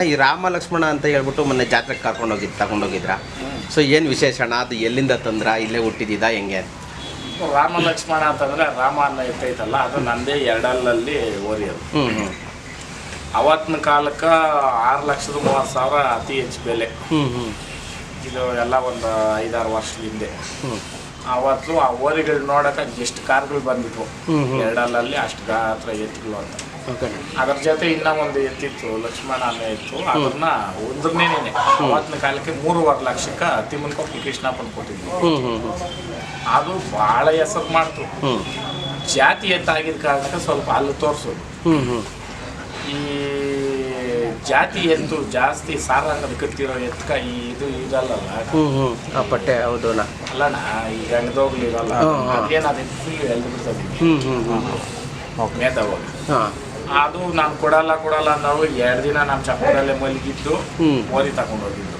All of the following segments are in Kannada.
ಈ ರಾಮ ಲಕ್ಷ್ಮಣ ಅಂತ ಹೇಳ್ಬಿಟ್ಟು ಮೊನ್ನೆ ಜಾತ್ರೆಗೆ ತಗೊಂಡೋಗಿದ್ರಾ? ಸೊ ಏನು ವಿಶೇಷಣ ಅದು? ಎಲ್ಲಿಂದ ತಂದ್ರ? ಇಲ್ಲೇ ಹುಟ್ಟಿದ್ದ ಹೆಂಗೆ? ರಾಮ ಲಕ್ಷ್ಮಣ ಅಂತಂದ್ರೆ ರಾಮ ಅನ್ನೋ ಇರ್ತೈತಲ್ಲ, ಅದು ನಂದೇ ಎರಡಲ್ಲಲ್ಲಿ ಓರಿಯೋದು. ಅವತ್ತಿನ ಕಾಲಕ್ಕೆ 6,30,000 ಅತಿ ಹೆಚ್ಚು ಬೆಲೆ. ಇದು ಎಲ್ಲ ಒಂದು 5-6 ವರ್ಷದ ಹಿಂದೆ. ಅವತ್ತು ಆ ಓರಿಗಳು ನೋಡಕ್ಕೆ ಎಷ್ಟು ಕಾರ್ಗಳು ಬಂದ್ಬಿಟ್ವು ಎರಡಲ್ಲಲ್ಲಿ, ಅಷ್ಟು ಗಾತ್ರ ಎತ್ತುಗಳು ಅಂತ. ಅದ್ರ ಜೊತೆ ಇನ್ನ ಒಂದು ಎತ್ತಿತ್ತು, ಲಕ್ಷ್ಮಣ ಅನ್ನೋ ಇತ್ತು. ಅದನ್ನ ಒಂದನ್ನೇನೆ ಅವತ್ತಿನ ಕಾಲಕ್ಕೆ 3.25 ಲಕ್ಷಕ್ಕೆ ತಿಮ್ಮನಕೊಪ್ಪಿ ಕೃಷ್ಣಪ್ಪನ ಕೊಟ್ಟಿದ್ವಿ. ಅದು ಬಹಳ ಹೆಸರು ಮಾಡ್ತು. ಜಾತಿ ಎತ್ತಾಗಿದ್ದ ಕಾರಣಕ್ಕೆ ಸ್ವಲ್ಪ ಅಲ್ಲಿ ತೋರಿಸೋದು. ಈ ಜಾತಿ ಎತ್ತು ಜಾಸ್ತಿ ಸಾರಂಗದ ಕತ್ತಿರೋ ಎತ್ಕ ಇದು ಇದಲ್ಲ ಪಟ್ಟೆ. ಹೌದು ಅಲ್ಲಣ್ಣ, ಈ ಗಂಡದೋಗ್ಲಿರಲ್ಲ, ಅದೇನಾದ ಫುಲ್ ಎಲ್ದು ಬಿಡ್ತದೆ ಮೇದವಾಗ. ಅದು ನಾನು ಕೊಡಲ್ಲ ನಾವು 2 ದಿನ ನಮ್ಮ ಚಪ್ಪರಲ್ಲೇ ಮಲಗಿದ್ದು ಓರಿ ತಗೊಂಡು ಹೋಗಿದ್ದು.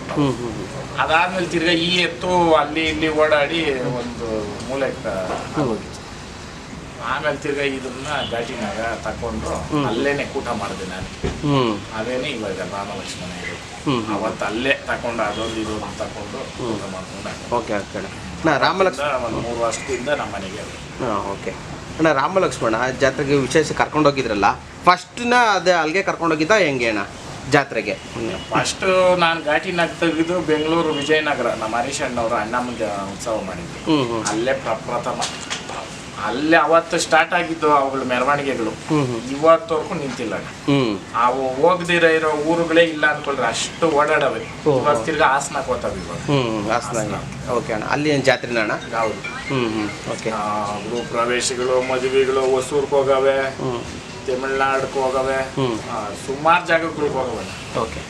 ಅದಾದ್ಮೇಲೆ ತಿರ್ಗಾ ಈ ಎತ್ತು ಅಲ್ಲಿ ಇಲ್ಲಿ ಓಡಾಡಿ ಒಂದು ಮೂಲಕ್ಕೆ ಹೋಗಿತ್ತು. ಆಮೇಲೆ ತಿರ್ಗಾ ಇದನ್ನ ಘಾಟಿನಾಗ ತಕೊಂಡು ಅಲ್ಲೇನೆ ಕೂಟ ಮಾಡಿದೆ ನಾನು. ಅದೇನೆ ಇವಾಗ ರಾಮ ಲಕ್ಷ್ಮಣ ಇದು. ಅವತ್ತು ಅಲ್ಲೇ ತಕೊಂಡು ಅದೊಂದು ಇದೊಂದು ತಕೊಂಡು ಊಟ ಮಾಡ್ಕೊಂಡು ರಾಮ ಲಕ್ಷ್ಮಣ ಒಂದು 3 ವರ್ಷದಿಂದ ನಮ್ಮ ಮನೆಗೆ. ಓಕೆ ಅಣ್ಣ, ರಾಮ ಲಕ್ಷ್ಮಣ ಜಾತ್ರೆಗೆ ವಿಶೇಷ ಕರ್ಕೊಂಡೋಗಿದ್ರಲ್ಲ, ಫಸ್ಟ್ನ ಅದೇ ಅಲ್ಲಿಗೆ ಕರ್ಕೊಂಡೋಗಿದ್ದ ಹೆಂಗೆ ಅಣ್ಣ ಜಾತ್ರೆಗೆ? ಫಸ್ಟ್ ನಾನು ಘಾಟಿನಾಗ ತೆಗೆದು ಬೆಂಗಳೂರು ವಿಜಯನಗರ ನಮ್ಮ ಹರೀಶ್ ಅಣ್ಣವರು ಅಣ್ಣ ಮುಂದೆ ಉತ್ಸವ ಮಾಡಿದ್ರು. ಅಲ್ಲೇ ಪ್ರಥಮ. ಅಲ್ಲೇ ಅವತ್ತು ಸ್ಟಾರ್ಟ್ ಆಗಿದ್ದು ಅವುಗಳ ಮೆರವಣಿಗೆಗಳು. ಇವತ್ತವರೆಗೂ ನಿಂತಿಲ್ಲ. ಅವು ಹೋಗದಿರೋ ಇರೋ ಊರುಗಳೇ ಇಲ್ಲ ಅನ್ಕೊಳ್ರಿ, ಅಷ್ಟು ಓಡಾಡವೆ. ಇವಾಗ ತಿರ್ಗಾ ಹಾಸನಕ್ಕೆ ಹೋಗ್ತಾವೆ ಇವಾಗ. ಓಕೆ ಅಣ್ಣ, ಅಲ್ಲಿ ಏನು ಜಾತ್ರೆನ ಅಣ್ಣ? ಹೌದು. ಓಕೆ. ಗೃಹ ಪ್ರವೇಶಗಳು, ಮದುವೆಗಳು, ಹೊಸೂರ್ಗೆ ಹೋಗವೆ, ತಮಿಳ್ನಾಡಿಗೆ ಹೋಗವೆ, ಸುಮಾರು ಜಾಗಗಳಿಗೆ ಹೋಗವೆ. ಓಕೆ.